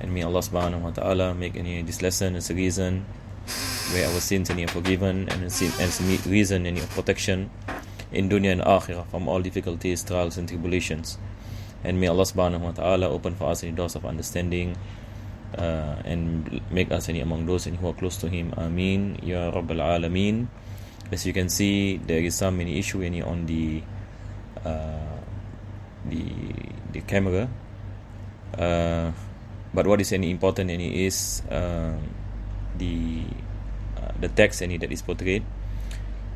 And may Allah subhanahu wa ta'ala make this lesson as a reason where our sins are forgiven, and as a reason of protection in dunya and akhirah from all difficulties, trials and tribulations. And may Allah subhanahu wa ta'ala open for us any doors of understanding, and make us among those who are close to Him. Ameen Ya Rabbal Alameen. As you can see, there is some issue on the camera, but what is important is the text that is portrayed.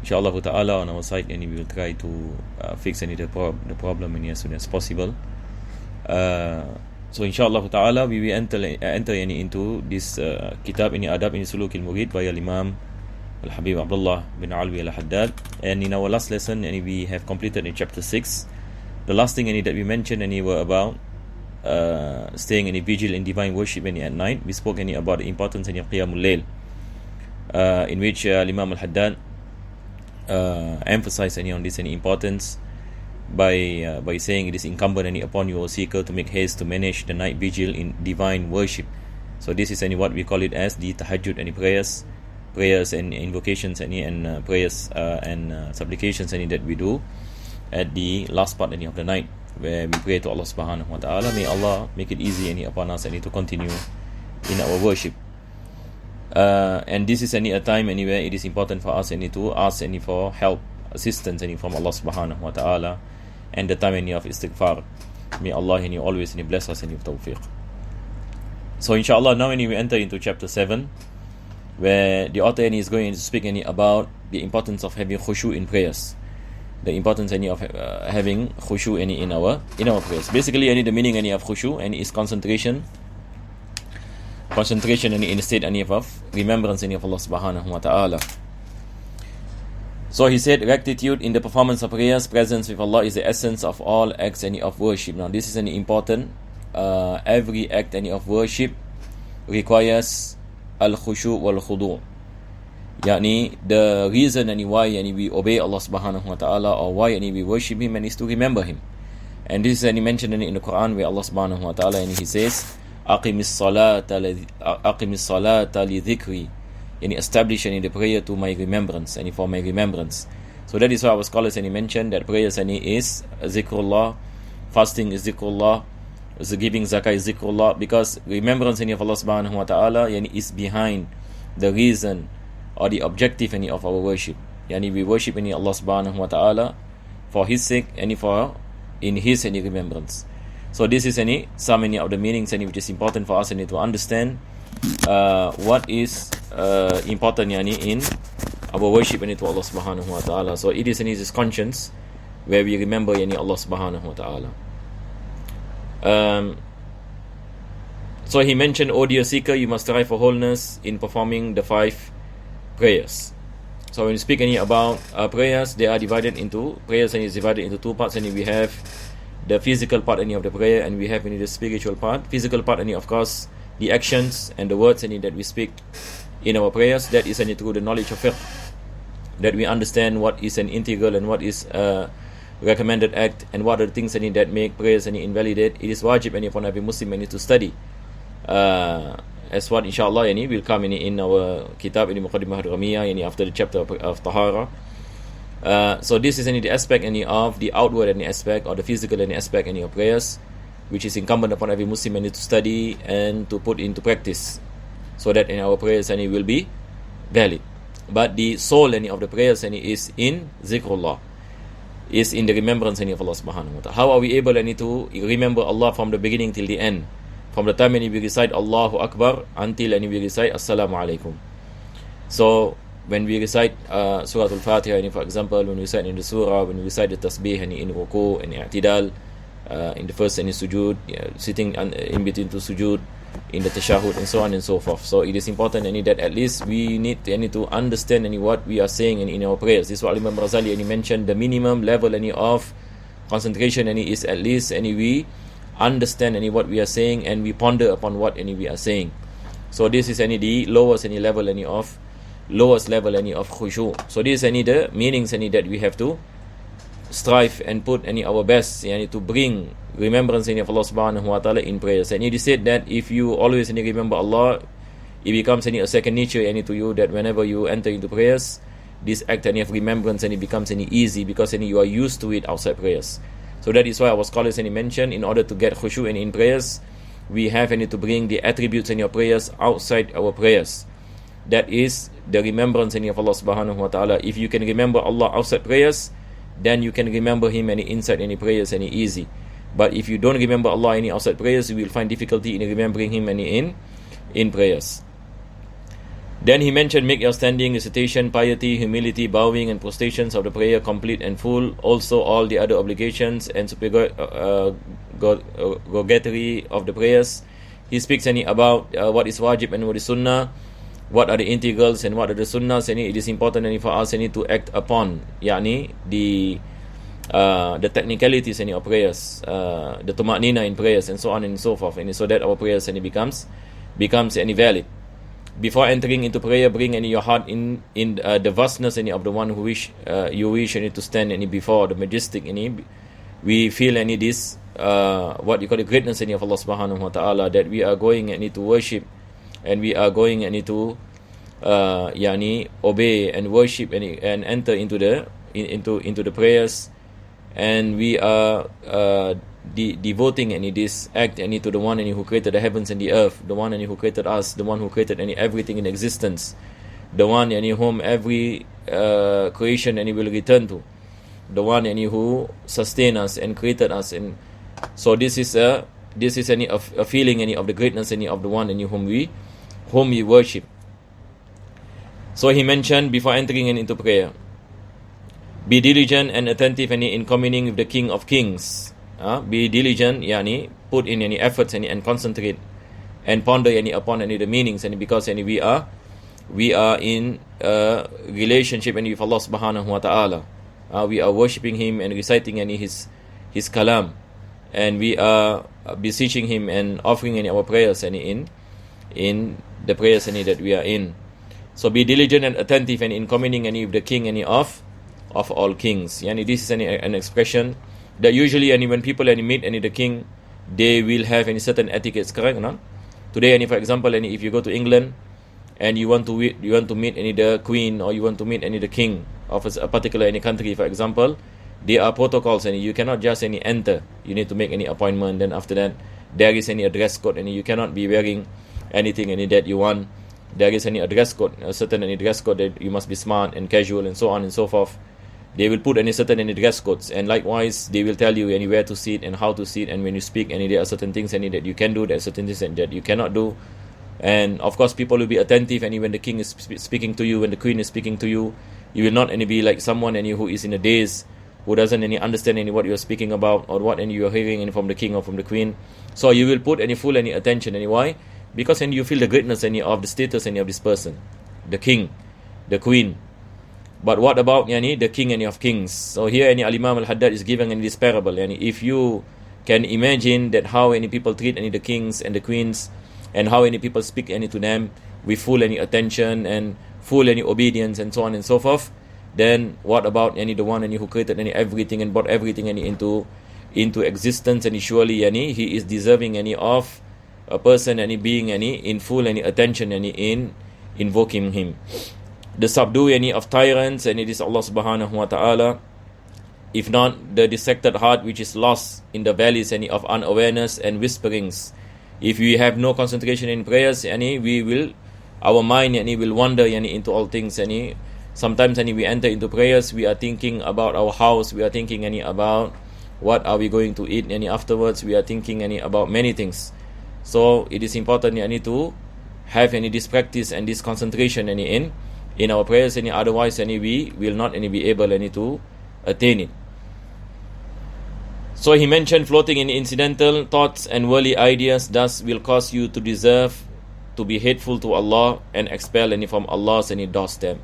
Inshallah ta'ala, on our side, we will try to fix the problem as soon as possible. So inshallah ta'ala, we will enter into this kitab Adab Sulukil Mureed by Imam Al-Habib Abdullah bin Alwi Al-Haddad. And in our last lesson, we have completed in chapter 6. The last thing that we mentioned were about staying vigil in divine worship at night. We spoke about the importance of Qiyamul Layl, in which Imam Al-Haddad emphasized on this importance by saying it is incumbent upon you, O seeker, to make haste to manage the night vigil in divine worship. So this is what we call it as the tahajjud prayers and invocations and prayers and supplications that we do at the last part of the night, where we pray to Allah subhanahu wa ta'ala. May Allah make it easy upon us to continue in our worship. And this is a time where it is important for us to ask for help, assistance from Allah subhanahu wa ta'ala, and the time of istighfar. May Allah always bless us with tawfiq. So inshallah, now we enter into chapter 7, where the author is going to speak about the importance of having khushu in prayers, the importance of having khushu in our prayers. Basically, the meaning of khushu is concentration in the state of remembrance of Allah subhanahu wa ta'ala. So he said, rectitude in the performance of prayers, presence with Allah, is the essence of all acts of worship. Now this is important. Every act of worship requires al-khushu wal-khudu'. Yani the reason why we obey Allah subhanahu wa ta'ala, or why we worship Him, is to remember Him. And this is mentioned in the Quran, where Allah subhanahu wa ta'ala He says, aqimis salata li dhikri, establish the prayer to my remembrance, and for my remembrance. So that is why our scholars mentioned that prayers is zikrullah, fasting is zikrullah, giving zakah is zikrullah, because remembrance of Allah subhanahu wa ta'ala is behind the reason or the objective of our worship. We worship Allah subhanahu wa ta'ala for His sake and for in His remembrance. So this is some of the meanings which is important for us to understand what is important in our worship to Allah subhanahu wa ta'ala. So it is this conscience where we remember Allah subhanahu wa ta'ala. So he mentioned, O dear seeker, you must strive for wholeness in performing the 5 prayers. So when we speak about prayers, they are divided into 2 parts, and we have the physical part of the prayer, and we have the spiritual part. Physical part, of course, the actions and the words that we speak in our prayers. That is through the knowledge of fiqh, that we understand what is an integral and what is a recommended act, and what are the things that make prayers invalidate. It is wajib upon every Muslim to study, as what inshallah will come in our kitab in Muqaddimah Ramiyah after the chapter of Tahara. So this is the aspect of the outward aspect, or the physical aspect of prayers, which is incumbent upon every Muslim to study and to put into practice, so that our prayers will be valid. But the soul of the prayers is in zikrullah, is in the remembrance of Allah subhanahu wa ta'ala. How are we able to remember Allah from the beginning till the end? From the time when we recite Allahu Akbar until we recite Assalamu alaikum. So when we recite Surah Al-Fatiha, for example, when we recite in the surah, when we recite the tasbih in ruku and i'tidal, in the first sujood, sitting in between two sujood, in the tashahud, and so on and so forth. So it is important that at least we need to understand what we are saying in our prayers. This is what Imam Razali mentioned. The minimum level of concentration is at least we understand what we are saying, and we ponder upon what we are saying. So this is the lowest level of khushu. So this is the meanings that we have to strive and put our best to bring remembrance of Allah subhanahu wa ta'ala in prayers. And it is said that if you always remember Allah, it becomes a second nature to you, that whenever you enter into prayers, this act of remembrance and it becomes easy, because you are used to it outside prayers. So that is why our scholars mentioned, in order to get khushu in prayers, we have to bring the attributes in your prayers outside our prayers. That is the remembrance of Allah subhanahu wa ta'ala. If you can remember Allah outside prayers, then you can remember Him inside any prayers easy. But if you don't remember Allah outside prayers, you will find difficulty in remembering Him in prayers. Then he mentioned, make your standing, recitation, piety, humility, bowing and prostrations of the prayer complete and full. Also all the other obligations and supererogatory of the prayers. He speaks about what is wajib and what is sunnah, what are the integrals and what are the sunnahs. It is important for us to act upon the technicalities of prayers, the tuma'nina in prayers, and so on and so forth, so that our prayers becomes valid. Before entering into prayer, bring your heart in the vastness of the one who you wish to stand before the majestic. We feel this what you call the greatness of Allah subhanahu wa ta'ala, that we are going to worship, and we are going to obey and worship and enter into the prayers, and we are devoting this act to the one who created the heavens and the earth, the one who created us, the one who created everything in existence, the one whom every creation will return to, the one who sustained us and created us. And so this is a feeling of the greatness of the one whom we worship. So he mentioned, before entering into prayer, be diligent and attentive in communing with the King of Kings. Be diligent, put in any efforts and concentrate and ponder upon the meanings, because we are in a relationship with Allah subhanahu wa ta'ala. We are worshipping Him and reciting His kalam, and we are beseeching Him and offering our prayers in the prayers that we are in. So be diligent and attentive in communing with the King of all kings. This is an expression that usually when people meet the king, they will have certain etiquettes, correct or not? Today, for example, if you go to England and you want to meet the queen, or you want to meet the king of a particular country, for example, there are protocols, and you cannot just enter. You need to make appointment. Then after that, there is a dress code, and you cannot be wearing anything that you want. There is a dress code, a certain dress code, that you must be smart and casual and so on and so forth. They will put certain dress codes, and likewise they will tell you where to sit and how to sit, and when you speak, there are certain things that you can do, there are certain things that you cannot do. And of course people will be attentive, and when the king is speaking to you, when the queen is speaking to you, you will not be like someone who is in a daze, who doesn't understand what you are speaking about, or what you are hearing from the king or from the queen. So you will put full attention. Why? Because you feel the greatness of the status of this person, the king, the queen. But what about the king of kings? So here Al-Imam Al-Haddad is giving this parable. If you can imagine that how people treat the kings and the queens, and how people speak to them with full attention and full obedience and so on and so forth, then what about the one who created everything and brought everything into existence? And surely he is deserving of a person being in full attention in invoking him. The subdue of tyrants, and it is Allah subhanahu wa ta'ala. If not, the distracted heart which is lost in the valleys of unawareness and whisperings. If we have no concentration in prayers, our mind will wander into all things. Sometimes we enter into prayers, we are thinking about our house, we are thinking about what are we going to eat, afterwards we are thinking about many things. So it is important to have this practice and this concentration in our prayers, otherwise we will not be able to attain it. So he mentioned, floating in incidental thoughts and worldly ideas thus will cause you to deserve to be hateful to Allah and expel from Allah's doorstep.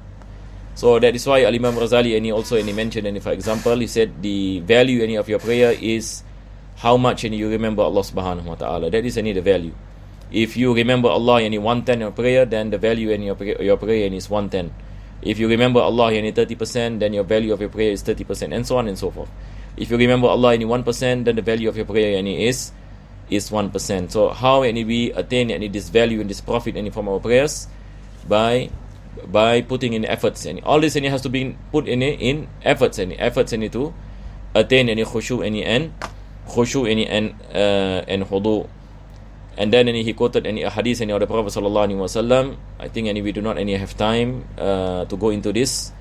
So that is why Al-Imam Ghazali also mentioned, for example, he said the value of your prayer is how much you remember Allah subhanahu wa ta'ala. That is the value. If you remember Allah 1/10 of prayer, then the value in your prayer is 1/10. If you remember Allah 30%, then your value of your prayer is 30%, and so on and so forth. If you remember Allah any 1%, then the value of your prayer any is 1%. So how any we attain any this value and this profit any from our prayers? By putting in efforts. And all this any has to be put in efforts any to attain any khushu any and hudu. And then he quoted any hadith any of the Prophet sallallahu alaihi wasallam. I think any we do not any have time to go into this.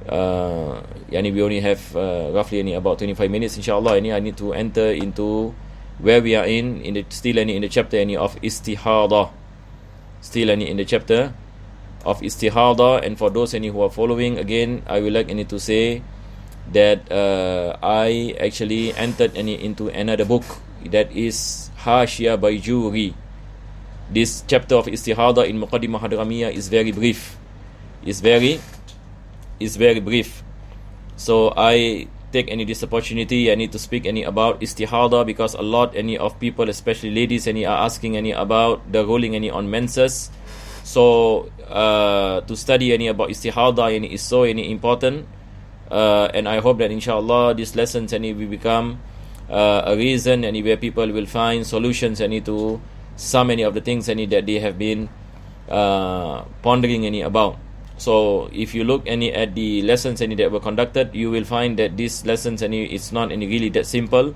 We only have roughly any about 25 minutes inshallah. I need to enter into where we are in the chapter any of istihada. Still any in the chapter of istihada. And for those any who are following, again I would like any to say that I actually entered any into another book that is Hashia by Juri. This chapter of istihada in Muqaddimah Hadramiyah is very brief. Is very brief. So I take this opportunity. I need to speak about istihada because a lot of people, especially ladies, are asking about the ruling on menses. So to study about istihada is so important. And I hope that inshallah these lessons will become a reason where people will find solutions to so many of the things that they have been pondering about. So if you look at the lessons that were conducted, you will find that these lessons it's not really that simple.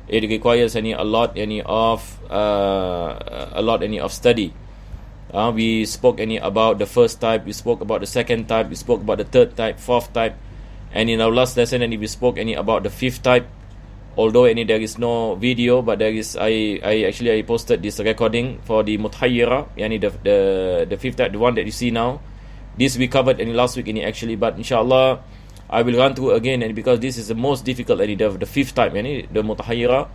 It requires a lot of study. We spoke about the first type, we spoke about the second type, we spoke about the third type, fourth type, and in our last lesson we spoke about the fifth type. Although there is no video, but there is I posted this recording for the mutahayyira, the fifth type, the one that you see now. This we covered last week actually, but inshallah I will run through again, and because this is the most difficult, the fifth type, the mutahayyira,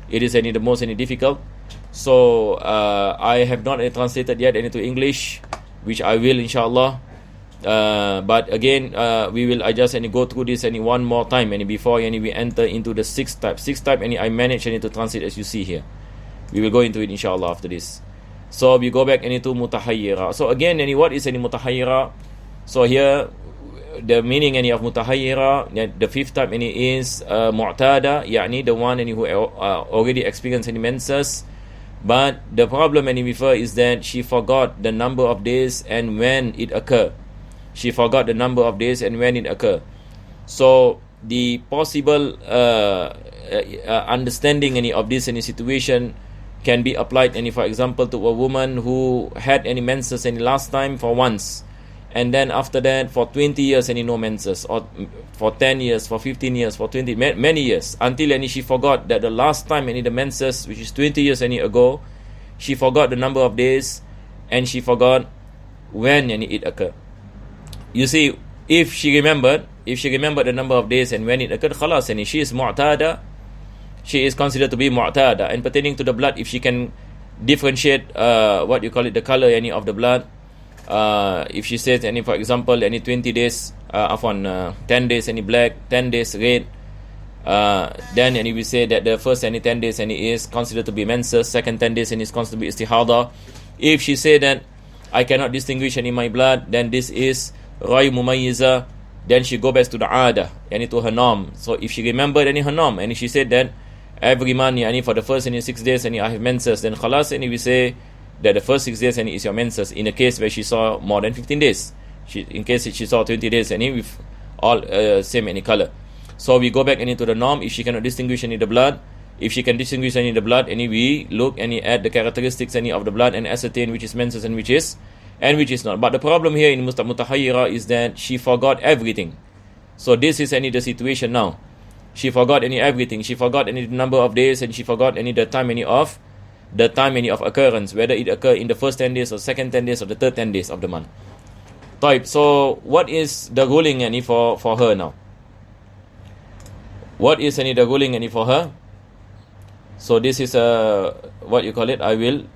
it is the most difficult. So I have not translated yet into English, which I will inshallah. But again, I just go through this one more time before we enter into the sixth type. Sixth type I managed to translate as you see here. We will go into it inshallah after this. So we go back into mutahayyira. So again, what is mutahayyira? So here the meaning of mutahayyira, the fifth type is mu'tada, the one who already experienced menses. But the problem is that she forgot the number of days and when it occurred. She forgot the number of days and when it occurred. So the possible understanding of this situation can be applied for example to a woman who had menses last time for once, and then after that for 20 years no menses, or for 10 years, for 15 years, for 20 many years, until she forgot that the last time the menses, which is 20 years ago, she forgot the number of days and she forgot when it occurred. You see, if she remembered the number of days and when it occurred, khalas, she is mu'tada. She is considered to be mu'tada. And pertaining to the blood, if she can differentiate the color of the blood, if she says for example 20 days 10 days black, 10 days red, then we say that the first 10 days is considered to be menses, second 10 days is considered to be istihada. If she say that I cannot distinguish my blood, then this is Rai Mumayyiza, then she go back to the Ada, to her norm. So if she remembered her norm, and she said that every month for the first 6 days I have menses, then khalas, we say that the first 6 days is your menses, in a case where she saw more than 15 days. In case she saw 20 days with all same color. So we go back into the norm. If she cannot distinguish the blood, if she can distinguish the blood, we look at the characteristics of the blood and ascertain which is menses and which is not. But the problem here in mutahayyira is that she forgot everything. So this is the situation now. She forgot everything. She forgot the number of days, and she forgot the time of occurrence, whether it occurred in the first 10 days or second 10 days or the third 10 days of the month. So what is the ruling for her now? What is the ruling for her? So this is what you call it. I will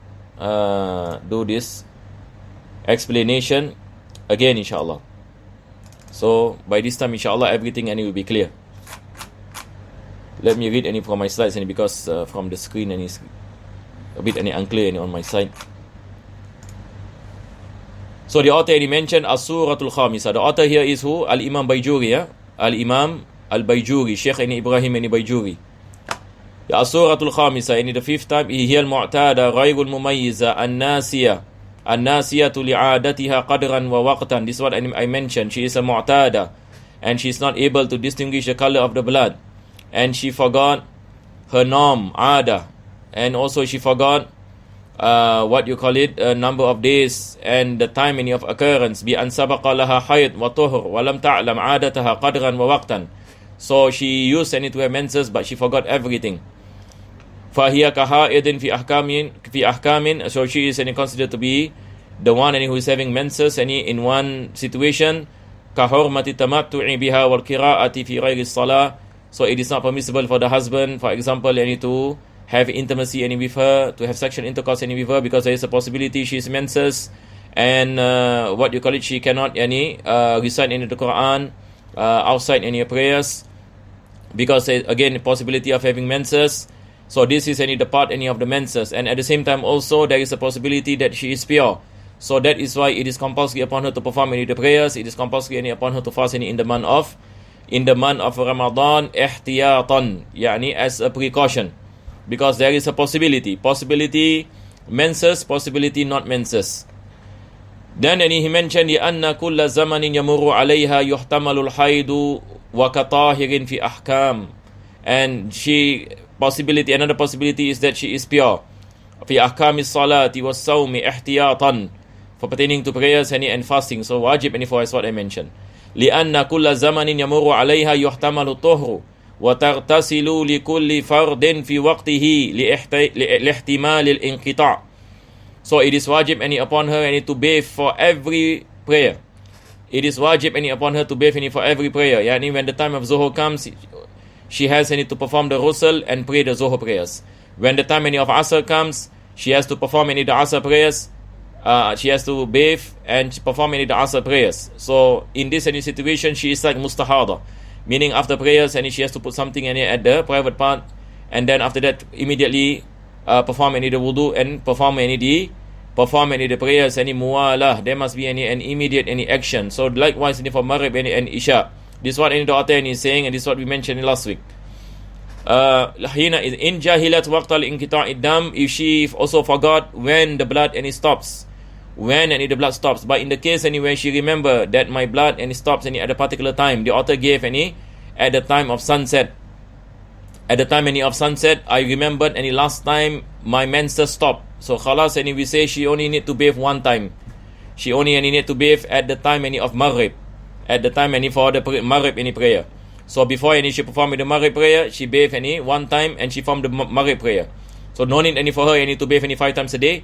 do this explanation again inshallah. So by this time inshallah everything will be clear. Let me read from my slides because from the screen it's a bit unclear on my side. So the author mentioned As-Suratul Khamisa. The author here is who? Al-Imam Bayjuri. Al-Imam Al-Bayjuri, Sheikh ini Ibrahim ini Bayjuri. As-suratul khamisah, ini the fifth time, hiya al-mu'tada ghairul mumayyiza an-nasiyatu li'adatiha qadran wa waqtan. This is what I mentioned. She is a mu'tada, and she is not able to distinguish the color of the blood, and she forgot her norm, ada, and also she forgot number of days and the time of occurrence. Bi an sabaqa laha hayd wa tuhr wa lam ta'lam adataha qadran wa waqtan. So she used to have menses, but she forgot everything. فَهِيَ كَهَائِدٍ فِي أَحْكَامٍ. So she is considered to be the one who is having menses in one situation. كَحُرْمَةِ التَّمَتُّعِ بِهَا وَالْقِرَاءَةِ فِي غَيْرِ الصَّلَاةِ. So it is not permissible for the husband, for example, to have intimacy with her, to have sexual intercourse with her, because there is a possibility she is menses, and she cannot recite the Quran outside any prayers, because again, possibility of having menses. So this is the part of the menses, and at the same time also there is a possibility that she is pure. So that is why it is compulsory upon her to perform the prayers. It is compulsory upon her to fast in the month of Ramadan, ihtiyatan, as a precaution, because there is a possibility menses, possibility not menses. Then he mentioned anna kulla zamanin yamurru alayha yuhtamalu al-haidu wa katahirin fi ahkam. And another possibility is that she is pure. Fi ahkam as-salati was-sawmi ihtiyatan, for pertaining to prayers and fasting. So wajib for is what I mentioned. لأن كل زمن يمر عليها يحتمل الطهر وتغتسل لكل فرد في وقته لاحتمال الانقطاع. So it is wajib upon her to bathe for every prayer. It is wajib upon her to bathe for every prayer. When the time of Zuhur comes, she has to perform the ghusl and pray the Zuhur prayers. When the time of Asr comes, she has to perform the Asr prayers. She has to bathe and perform the Asr prayers. So in this situation, she is like mustahada, meaning after prayers she has to put something at the private part, and then after that immediately perform the wudu and perform the prayers muwalah. There must be an immediate action. So likewise for Maghrib and Isha. This is what the author is saying, and this is what we mentioned last week. In jahilat waqt al-inqita' dam, if she also forgot when the blood stops, when the blood stops. But in the case when she remember that my blood stops at a particular time, the author gave at the time of sunset. At the time of sunset, I remembered last time my menses stopped. So khalas, we say she only need to bathe one time. She only need to bathe at the time of Maghrib, at the time for the Maghrib prayer. So before she performed the Maghrib prayer, she bathed one time and she formed the Maghrib prayer. So no need for her to bathe 5 times a day.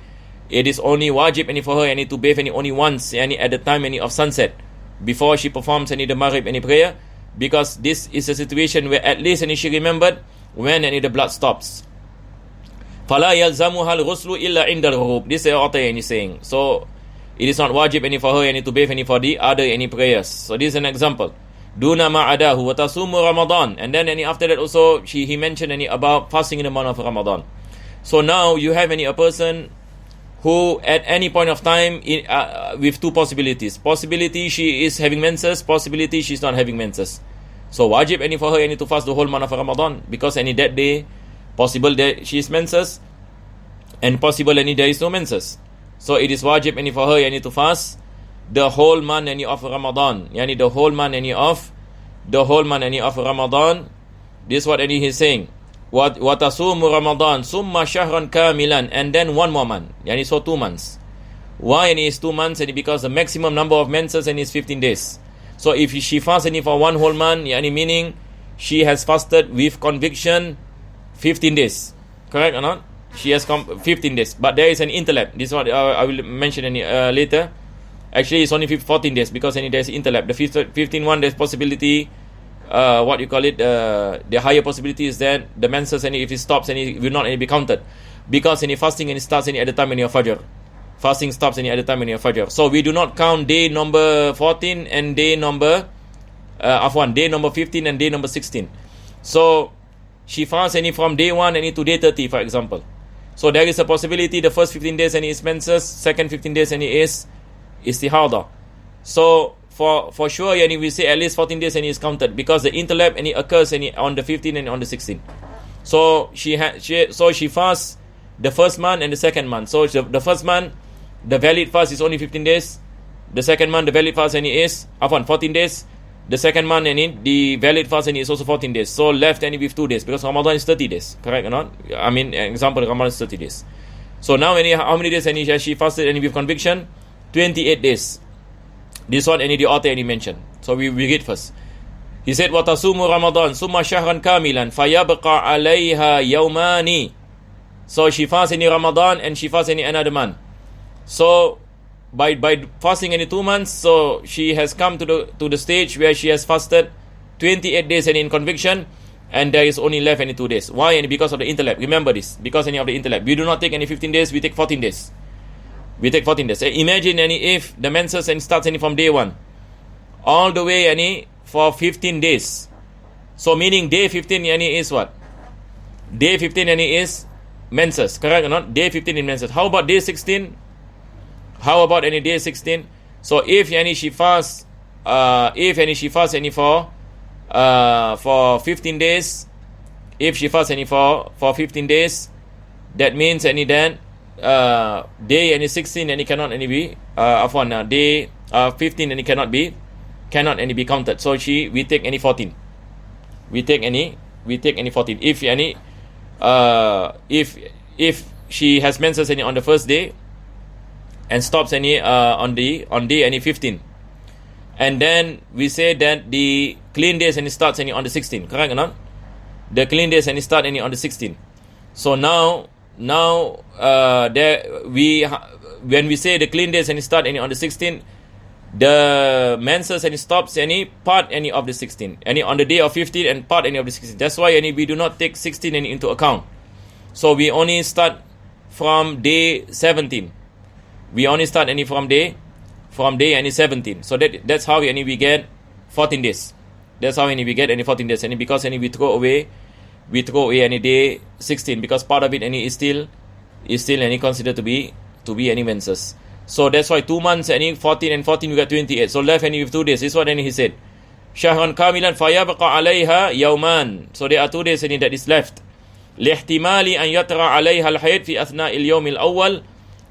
It is only wajib for her to bathe only once at the time of sunset, before she performs the Maghrib prayer, because this is a situation where at least she remembered when the blood stops. فَلَا يَلْزَمُهَا الْغُسْلُ إِلَّا عِنْدَ الْغُرُوب. This is the author saying. So it is not wajib for her to bathe for the other prayers. So this is an example. Duna ma'adahu wa tasumu Ramadan. And then after that also he mentioned about fasting in the month of Ramadan. So now you have a person who at any point of time with two possibilities. Possibility she is having menses, possibility she is not having menses. So wajib for her to fast the whole month of Ramadan, because that day possible that she is menses and possible there is no menses. So it is wajib for her to fast the whole month of Ramadan. The whole month of Ramadan. This is what he is saying. وَتَصُومُ Ramadan ثُمَّ شَهْرًا كَامِلًا. And then one more month. So 2 months. Why is 2 months? Because the maximum number of menses is 15 days. So if she fasts for one whole month, meaning she has fasted with conviction 15 days. Correct or not? She has 15 days. But there is an interlap. This is what I will mention later. Actually, it's only 14 days, because there is interlap. The 15 one, there's possibility, the higher possibility is that the menses, if it stops, it will not be counted. Because fasting starts at the time of Fajr. Fasting stops at the time of Fajr. So we do not count day number 14 and day number day number 15 and day number 16. So she fasts from day 1 to day 30, for example. So there is a possibility the first 15 days is menses, second 15 days is istihada. So for sure yani we say at least 14 days and is counted because the interlap and it occurs and on the 15th and on the 16th. So she fasts the first month and the second month. So the first month the valid fast is only 15 days. The second month the valid fast and is 14 days. The second month and the valid fast and is also 14 days. So left and with 2 days because Ramadan is 30 days. Correct or not? I mean example Ramadan is 30 days. So now how many days has she fasted and with conviction? 28 days. This one the author mentioned. So we read first. He said, وَتَصُومُ رَمَضَانَ ثُمَّ شَهْرًا كَامِلًا فَيَبْقَى عَلَيْهَا يَوْمَانِ. So she fasts in Ramadan and she fasts in another month. So by fasting in 2 months, so she has come to the stage where she has fasted 28 days and in conviction, and there is only left 2 days. Why? And because of the interlap. Remember this. Because of the interlap. We do not take any 15 days, we take 14 days. We take 14 days. Imagine if the menses starts from day 1 all the way for 15 days. So meaning day 15 is what? Day 15 is menses, correct or not? Day 15 in menses. How about day 16? How about day 16? So if she fasts for 15 days, if she fasts for 15 days, that means then day 16 and it cannot be day 15 and it cannot be counted. So we take 14. We take 14. If she has menses on the first day and stops on day 15, and then we say that the clean days starts on the 16th, correct or not? The clean days start on the 16th. So now when we say the clean days start on the 16th, the menses stops part of the 16th, on the day of 15 and part of the 16th. That's why we do not take 16 into account. So we only start from day 17. We only start from day 17. So that's how we get 14 days. That's how we get 14 days. And because we throw away day 16 because part of it is still considered to be menses. So that's why 2 months 14 and 14 we got 28. So left with 2 days. This is what he said. Shahran kamilan fayabqa alayha yawman. So there are 2 days that is left. لاحتمال أن يطرأ عليها الحيض في أثناء اليوم الأول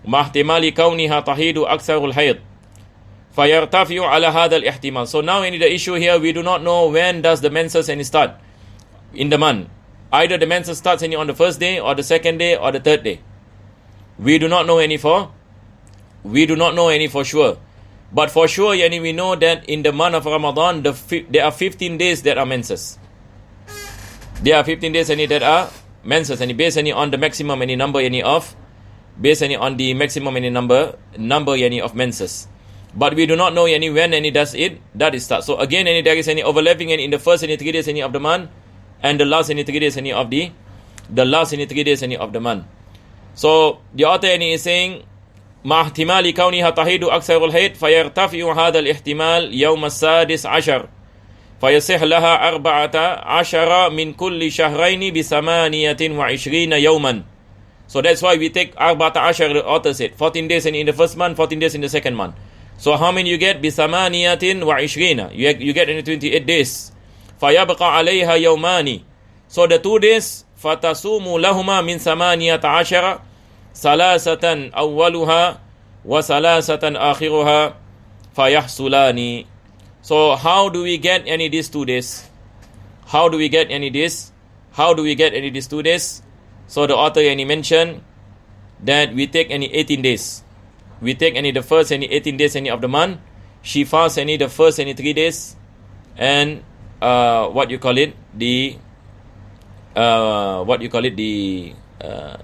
مع احتمال كونها تحيض أكثر الحيض فيرتفع على هذا الاحتمال. So now the issue here, we do not know when does the menses start in the month. Either the menses starts on the first day or the second day or the third day. We do not know any for sure. But for sure we know that in the month of Ramadan there are 15 days that are menses. There are 15 days that are menses, and based on the maximum number of based on the maximum number of menses. But we do not know when does that is start. So again there is overlapping in the first 3 days of the month and the last 3 days of the last 3 days of the month. So the author is saying مع احتمال كونها تحيض أكثر الحيض فيرتفع هذا الاحتمال يوم السادس عشر فيصح لها 14 من كل شهرين ب28 يوما. So that's why we take 14, the author said 14 days in the first month, 14 days in the second month. So how many you get? ب28. You get in 28 days. فيبقى عليها يومان. So the 2 days فتصوم لهما من 18 ثلاثة أولها وثلاثة آخرها فيحصلان. So how do we get these 2 days? How do we get these 2 days? So the author mentioned that we take 18 days. We take the first 18 days of the month. She fasts the first 3 days, and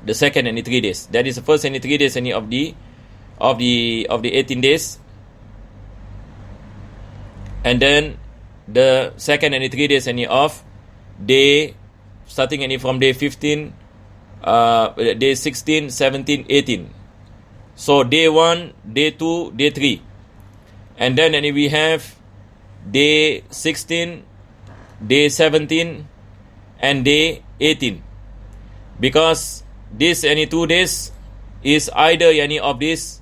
the second 3 days. That is the first 3 days of the 18 days, and then the second 3 days of day starting from day 15, day 16, 17, 18. So day 1, day 2, day 3, and then we have day 16, day 17, and day 18. Because this 2 days is either of this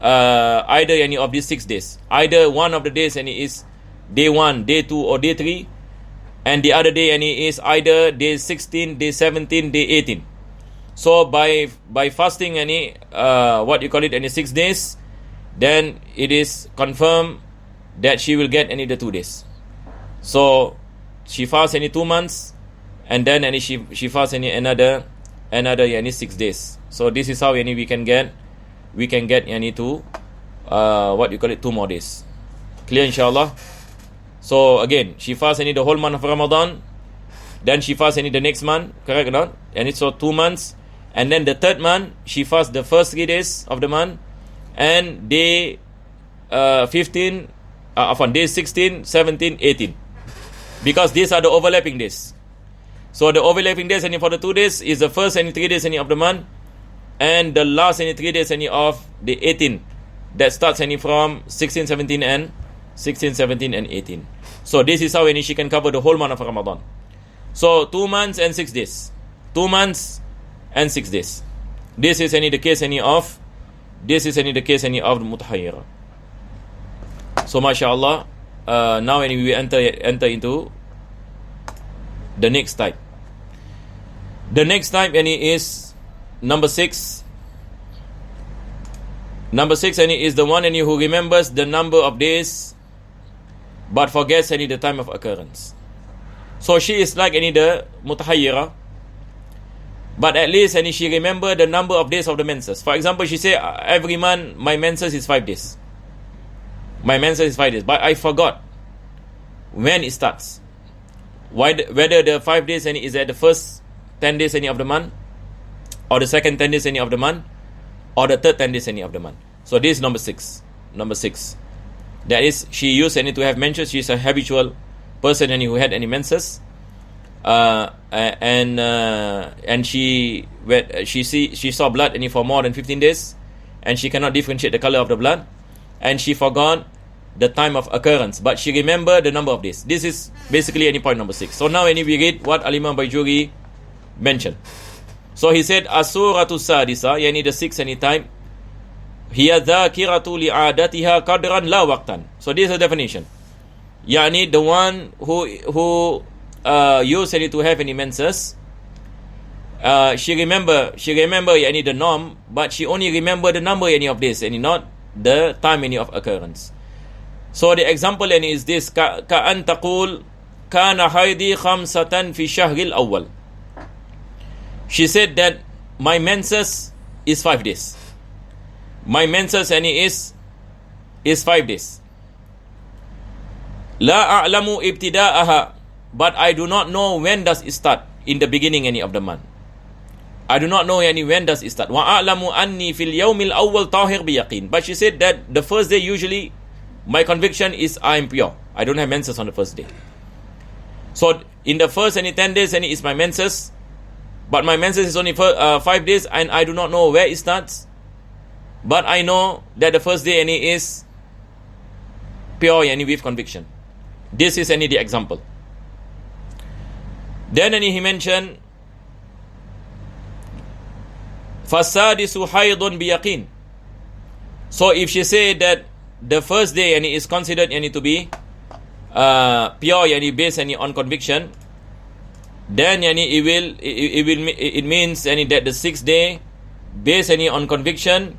either any of these 6 days. Either one of the days any is day 1, day 2 or day 3, and the other day any is either day 16, day 17, day 18. So by fasting any what you call it, any 6 days, then it is confirmed that she will get any the 2 days. So she fasts any 2 months, and then any she fasts any another any 6 days. So this is how any we can get any to what you call it, 2 more days. Clear, inshallah. So again, she fasts any the whole month of Ramadan, then she fasts any the next month, correct or not? And it's so 2 months, and then the third month she fasts the first 3 days of the month, and day 15 upon day 16, 17, 18, because these are the overlapping days. So the overlapping days any for the 2 days is the first any 3 days any of the month, and the last any 3 days any of the 18, that starts any from 16, 17 and 18. So this is how any she can cover the whole month of Ramadan. So 2 months and 6 days. 2 months and 6 days. This is any the case any of the mutahayyira. So mashallah, now any we enter into the next type. The next type any is number 6. Number 6 any is the one any who remembers the number of days but forgets any the time of occurrence. So she is like any the mutahayyira, but at least any she remember the number of days of the menses. For example, she say every month my menses is 5 days. My menses is 5 days, but I forgot when it starts. Whether the 5 days any is at the first 10 days any of the month, or the second 10 days any of the month, or the third 10 days any of the month. So this is number 6. Number 6. That is, she used any to have menses. She is a habitual person any who had any menses, and she saw blood any for more than 15 days, and she cannot differentiate the color of the blood, and she forgot the time of occurrence, but she remember the number of days. This is basically any point number 6. So now any we read what Al-Imam Bajuri mentioned. So he said, As-suratu sadisa, yani the 6th any time, hiya dhakiratu li'adatiha qadran la waqtan. So this is a definition. Yani the one who used any to have any menses, she remember any the norm, but she only remember the number any of days, any not the time any of occurrence. So the example any is this: ka'an taqul kana haidi khamsatan fi shahril awwal. She said that my menses is 5 days. My menses any is 5 days. La a'lamu ibtida'aha, but I do not know when does it start in the beginning any of the month. I do not know any when does it start. Wa a'lamu anni fil yawmil awwal tahir bi yaqin. But she said that the first day usually my conviction is I am pure. I don't have menses on the first day. So in the first any 10 days any is my menses, but my menses is only for 5 days, and I do not know where it starts. But I know that the first day any is pure any with conviction. This is any the example. Then any he mentioned fasadisu haydun biyaqin. So if she say that the first day any is considered any to be pure any based any on conviction, then yani it means any that the 6th day based any on conviction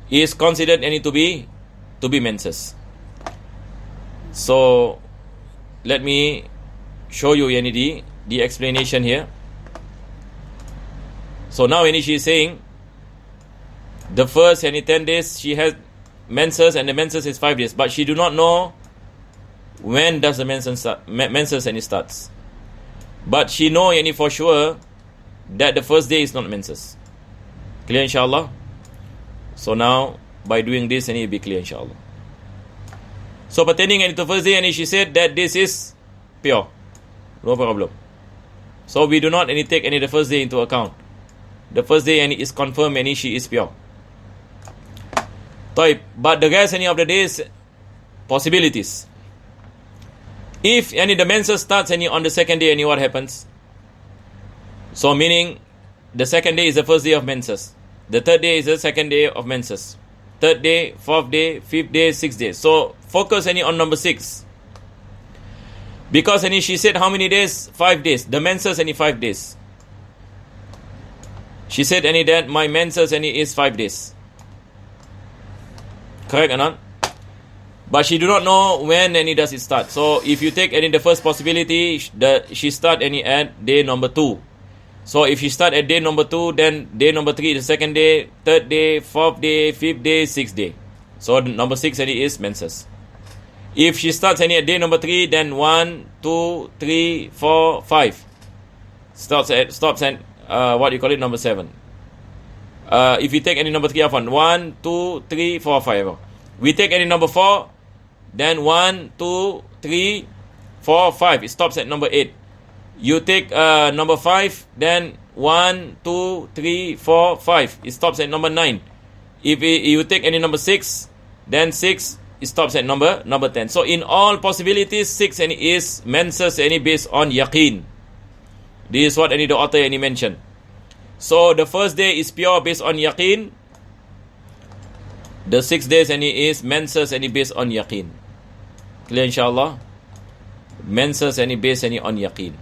is considered any to be menses. So let me show you any the explanation here. So now any she is saying the first any 10 days she has menses, and the menses is 5 days, but she do not know when does the menses any starts. But she know any for sure that the first day is not menses. Clear, inshallah? So now by doing this any be clear, inshallah. So pertaining any to first day, and she said that this is pure, no problem. So we do not any take any the first day into account. The first day any is confirmed any she is pure. But the rest any of the days, possibilities. If any the menses starts any on the second day, any what happens? So meaning the second day is the first day of menses, the third day is the second day of menses, third day, fourth day, fifth day, sixth day. So focus any on number 6. Because any she said how many days? 5 days. The menses any 5 days. She said any that my menses any is 5 days. Correct or not? But she do not know when any does it start. So if you take any the first possibility, she start any at day number 2. So if she start at day number 2, then day number 3 is the second day, third day, fourth day, fifth day, sixth day. So number 6 any is menses. If she starts any at day number 3, then 1, 2, 3, 4, 5. Stops at what you call it, number 7. If you take any number 3 off 1, 2, 3, 4, 5. We take any number 4, then 1, 2, 3, 4, 5. It stops at number 8. You take number 5, then 1, 2, 3, 4, 5. It stops at number 9. If you take any number 6, then 6, it stops at number 10. So in all possibilities, 6 any is menses any based on yaqeen. This is what any the author any mentioned. So the first day is pure based on yaqeen. The 6 days any is menses any based on yaqeen. Clear inshallah? Menses any based any on yaqeen.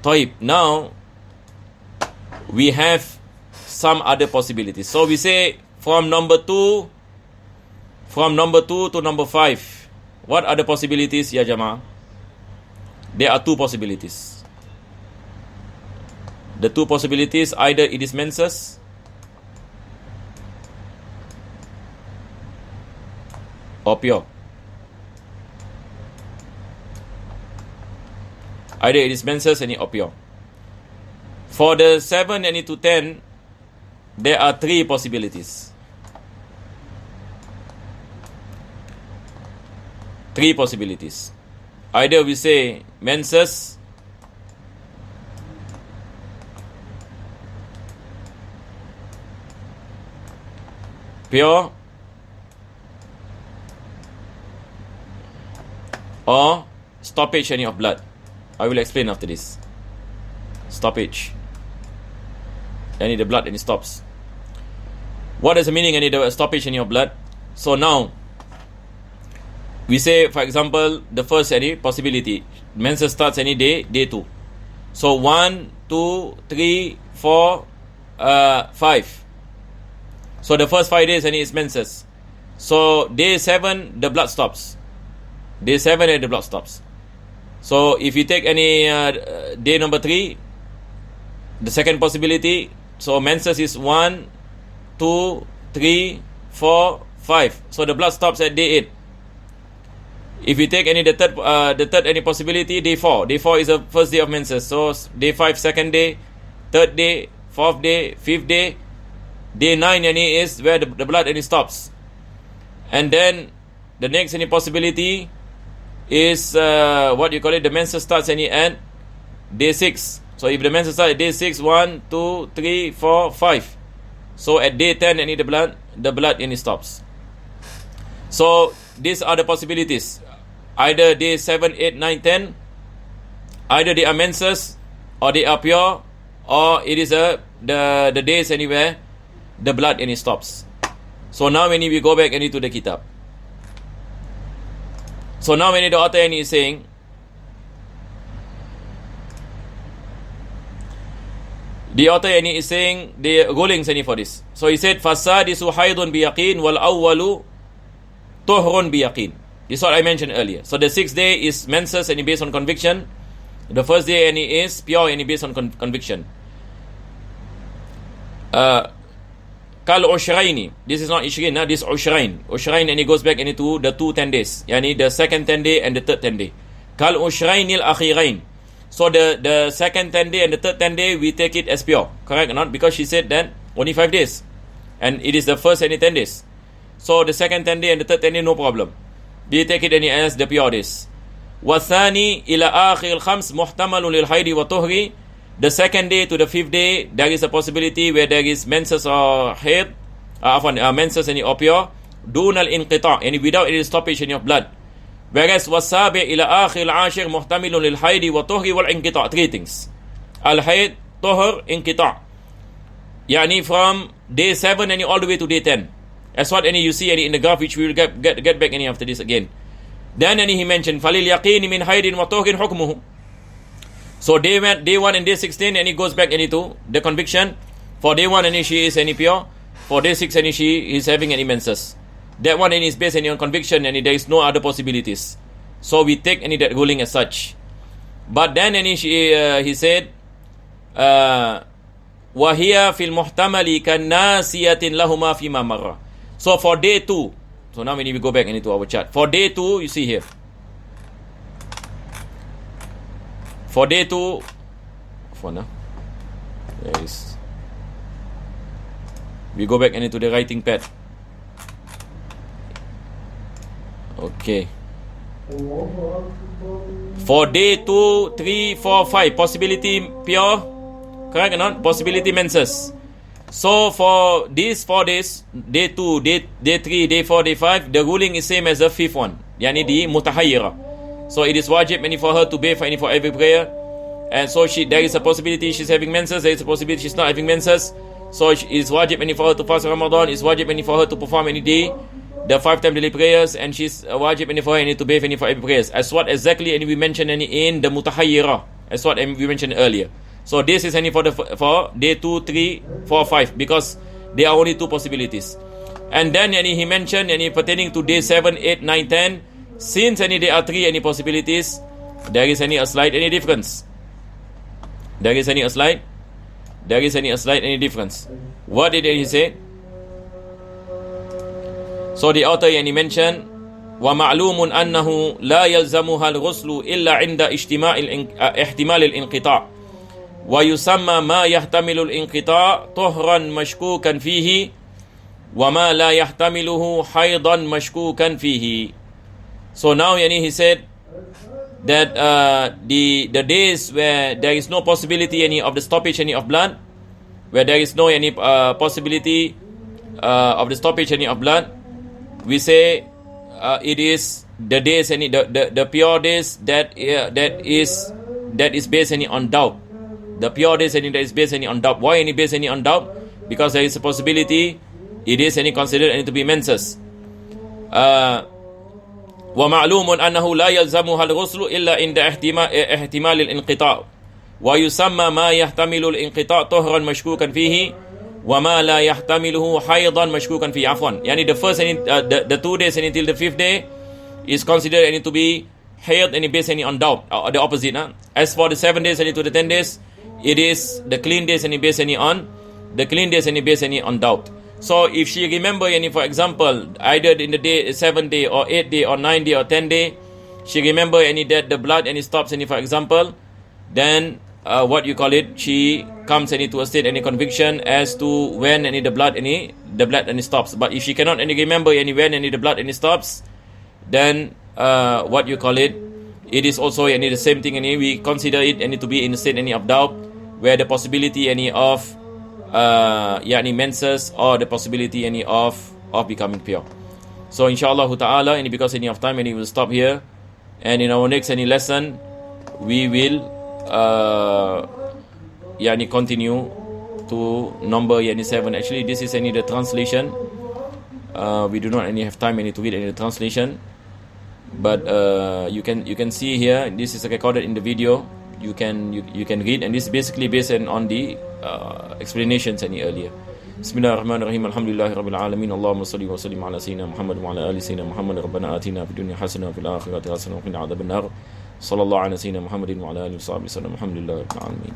Taib. Now we have some other possibilities. So we say from number 2 to number 5. What are the possibilities, ya Jama'ah? There are 2 possibilities. The 2 possibilities, either it is menses or pure. Either it is menses or pure. For the 7 and to 10, there are 3 possibilities. 3 possibilities. Either we say menses, pure, or stoppage any of blood. I will explain after this. Stoppage. Any the blood and it stops. What is the meaning any the stoppage any of blood? So now we say, for example, the first any possibility, menses starts any day 2. So 1, 2, 3, 4, 5. So the first 5 days any is menses. So day 7 the blood stops. Day 7 and the blood stops. So if you take any day number 3, the second possibility, so menses is 1, 2, 3, 4, 5. So the blood stops at day 8. If you take any the third any possibility, day 4. Day 4 is the first day of menses. So day 5 second day, third day, fourth day, fifth day. Day 9 any is where the blood any stops. And then the next any possibility is what you call it, the menses starts any at day 6. So if the menses start at day 6, 1, 2, 3, 4, 5. So at day 10 any the blood any stops. So these are the possibilities. Either day 7, 8, 9, 10. Either they are menses or they are pure, or it is the days anywhere the blood any stops. So now when we go back any to the kitab. So now when the author any is saying, the author any is saying the rulings any for this. So he said, Fasadisu haydun biyaqeen wal awwalu tuhrun biyaqeen. This is what I mentioned earlier. So the 6th day is menses any based on conviction. The first day any is pure any based on conviction. Kal ushraini. This is not ishrin, this is ushrain. Ushrain and it goes back into the 2 10 days. Yani the second 10 day and the third 10 day. Kal ushrainil akhirain. So the second 10 day and the third 10 day we take it as pure. Correct or not? Because she said that only 5 days. And it is the first any 10 days. So the second 10 day and the third 10 day no problem. We take it any as the pure days. Wathani ila akhir khams muhtamalun lil haidi wa tuhri. The second day to the 5th day, there is a possibility where there is menses or haid, menses and pure, dunal inqita, and without any stoppage in your blood. Whereas wasabi ila akhir al-ashir muhtamilun lil haidi wa tuhri wal inqita. 3 things. Al-haid, tuhr, inqita. Yani from day 7 and all the way to day 10. As what any you see any in the graph, which we will get back any after this again. Then any he mentioned falil yaqini min haydin wa tuhrin hukmuhu. So day 1 and day 16 and he goes back any to the conviction. For day 1 any she is any pure. For day 6 any she is having any menses. That one any is based any on conviction and there is no other possibilities. So we take any that ruling as such. But then any he said وَهِيَ فِي الْمُحْتَمَلِ كَالنَّاسِيَةٍ لَهُمَا فِي مَا مَرَّ. So for day 2, so now we need to go back into our chart. For day 2, you see here. For day 2, for now, there is. We go back into the writing pad. Okay. For day 2, 3, 4, 5, possibility pure. Correct or not? Possibility menses. So for these 4 days, day 2, day 3, day 4, day 5, the ruling is same as the 5th one. Yani the mutahayyira. So it is wajib any for her to bathe any for every prayer. And so there is a possibility she's having menses, there is a possibility she's not having menses. So it is wajib any for her to fast Ramadan, it's wajib any for her to perform any day the 5-time daily prayers, and she's wajib any for her any to bathe any for every prayers. As what exactly any we mentioned any in the mutahayyira. As what we mentioned earlier. So this is any for day 2, 3, 4, 5, because there are only 2 possibilities. And then any he mentioned any pertaining to day 7, 8, 9, 10, since any there are 3 any possibilities, there is any a slight any difference. There is any a slight any difference. What did he say? So the author any mentioned وَمَعْلُومٌ أَنَّهُ لَا يَلْزَمُهَا الْغُسْلُ إِلَّا عِنْدَ احتمال الانقطاع ويسمى ما يحتمل الانقطاع طهرا مشكوكا فيه وما لا يحتمله حيضا مشكوكا فيه. So now he said that the days where there is no possibility any of the stoppage any of blood, where there is no any possibility of the stoppage any of blood, we say it is the days any the pure days that is based any on doubt. The pure days any that is based any on doubt. Why any based any on doubt? Because there is a possibility it is any considered any to be menses. وَمَعْلُومٌ أَنَّهُ لَا يَلْزَمُهَا الْغُسْلُ إِلَّا عِنْدَ احتمال الانقطاع ويسمى ما يحتمل الانقطاع طهرا مشكوكا فيه وما لا يحتمله حيضا مشكوكا فيه. عفوا. Yani the first the 2 days and until the 5th day is considered any to be hayd and based any on doubt, or the opposite. As for the 7 days and to the 10 days, it is the clean days and based any on doubt. So if she remember any, for example, either in the day 7th day or 8th day or 9th day or 10th day, she remember any that the blood any stops any, for example, then she comes any to a state any conviction as to when any the blood any stops. But if she cannot any remember any when any the blood any stops, then it is also any the same thing any we consider it any to be in a state any of doubt, where the possibility any of menses or the possibility any of becoming pure. So inshallah ta'ala, any because any of time any will stop here, and in our next any lesson we will continue to number 7. Actually this is any the translation. We do not any have time any to read any the translation, but you can see here this is recorded in the video. You can read, and this is basically based on the explanations any earlier. Bismillahirrahmanirrahim. Alhamdulillahi rabbil alamin. Allahumma salli wa sallim ala sayyidina Muhammad wa ala ali sayyidina Muhammad. Rabbana atina fid dunya hasanah wa fil akhirati hasanah wa qina adhaban nar. Sallallahu ala sayyidina Muhammadin wa ala alihi wa sahbihi sallam. Alhamdulillahi rabbil alamin.